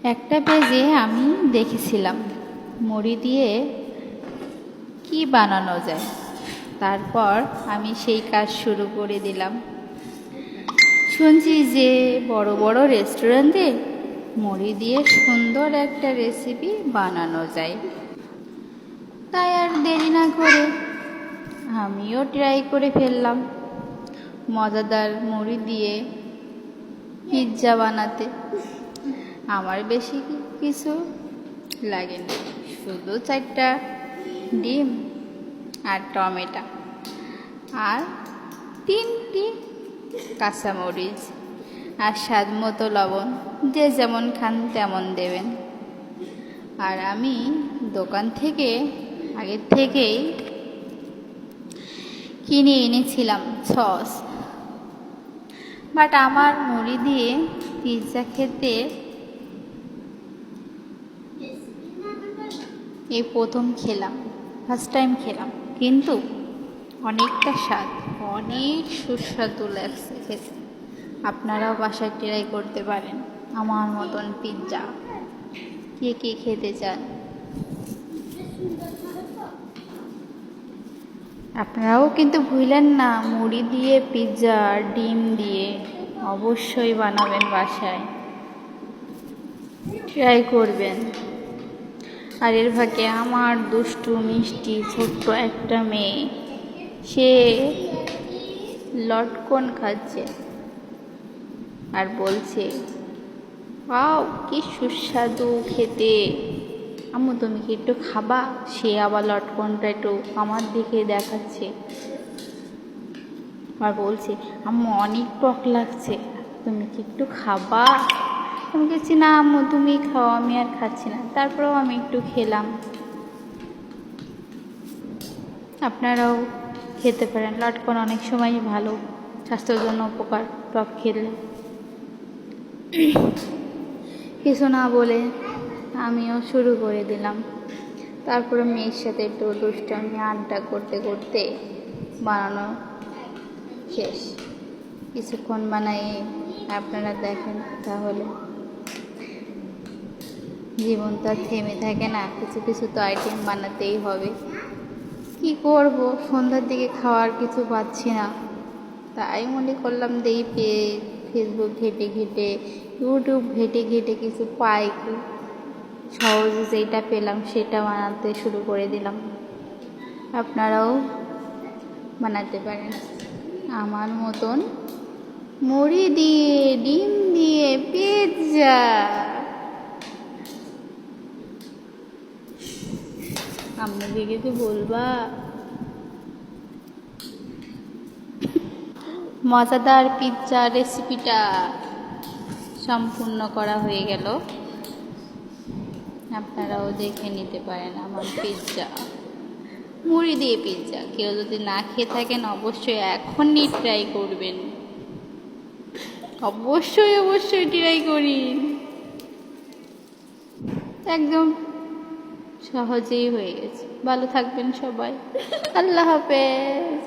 একটা পেজে আমি দেখেছিলাম মুড়ি দিয়ে কি বানানো যায়। তারপর আমি সেই কাজ শুরু করে দিলাম। শুনছি যে বড় বড় রেস্টুরেন্টে মুড়ি দিয়ে সুন্দর একটা রেসিপি বানানো যায়। তাই আর দেরি না করে আমিও ট্রাই করে ফেললাম মজাদার মুড়ি দিয়ে পিৎজা বানাতে। আমার বেশি কিছু লাগেনি, শুধু 4টা ডিম আর টমেটো আর 3টি কাঁচামরিচ আর স্বাদ মতো লবণ, যে যেমন খান তেমন দেবেন। আর আমি দোকান থেকে আগের থেকেই কিনে এনেছিলাম সস। বাট আমার মুড়ি দিয়ে পিৎজা খেতে এই প্রথম খেলাম, ফার্স্ট টাইম খেলাম, কিন্তু অনেকটা স্বাদ, অনেক সুস্বাদু লাগছে খেতে। আপনারাও বাসায় ট্রাই করতে পারেন আমার মতন পিৎজা। কে কে খেতে চান? আপনারাও কিন্তু ভুলেন না, মুড়ি দিয়ে পিৎজা আর ডিম দিয়ে অবশ্যই বানাবেন, বাসায় ট্রাই করবেন। আর এর ভাগে আমার দুষ্টু মিষ্টি ছোট্ট একটা মেয়ে, সে লটকন খাচ্ছে আর বলছে, ওয়াও কি সুস্বাদু খেতে, আম্মু তুমি কি একটু খাবা? সে আবার লটকনটা একটু আমার দিকে দেখাচ্ছে আর বলছে, আম্মু অনেক টক লাগছে, তুমি কি একটু খাবা? আমি বলছি, না আম্মু তুমি খাও, আমি আর খাচ্ছি না। তারপরেও আমি একটু খেলাম। আপনারাও খেতে পারেন, লটকন অনেক সময় ভালো, স্বাস্থ্যের জন্য উপকার টক খেলে। কিছু না বলে আমিও শুরু করে দিলাম। তারপরে মেয়ের সাথে একটু দুষ্টামি আড্ডা করতে করতে বানানো শেষ। কিছুক্ষণ বানাই আপনারা দেখেন, তাহলে জীবন তো আর থেমে থাকে না, কিছু কিছু তো আইটেম বানাতেই হবে। কি করব, সন্ধ্যার দিকে খাওয়ার কিছু পাচ্ছি না, তাই মনে করলাম দেই ফেসবুক ঘেটে ঘেটে, ইউটিউব ঘেটে ঘেটে কিছু পাই কি সহজে, যেটা পেলাম সেটা বানাতে শুরু করে দিলাম। আপনারাও বানাতে পারেন আমার মতন মুড়ি দিয়ে ডিম দিয়ে পিৎজা। আম্মুকে কিছু বলবা? মজাদার পিৎজা রেসিপিটা সম্পূর্ণ করা হয়ে গেল। আপনারাও দেখে নিতে পারেন আমার পিৎজা, মুড়ি দিয়ে পিৎজা। কেউ যদি না খেয়ে থাকেন অবশ্যই এখনই ট্রাই করবেন, অবশ্যই অবশ্যই ট্রাই করিন। একদম সহজেই হয়ে গেছে। ভালো থাকবেন সবাই, আল্লাহ হাফেজ।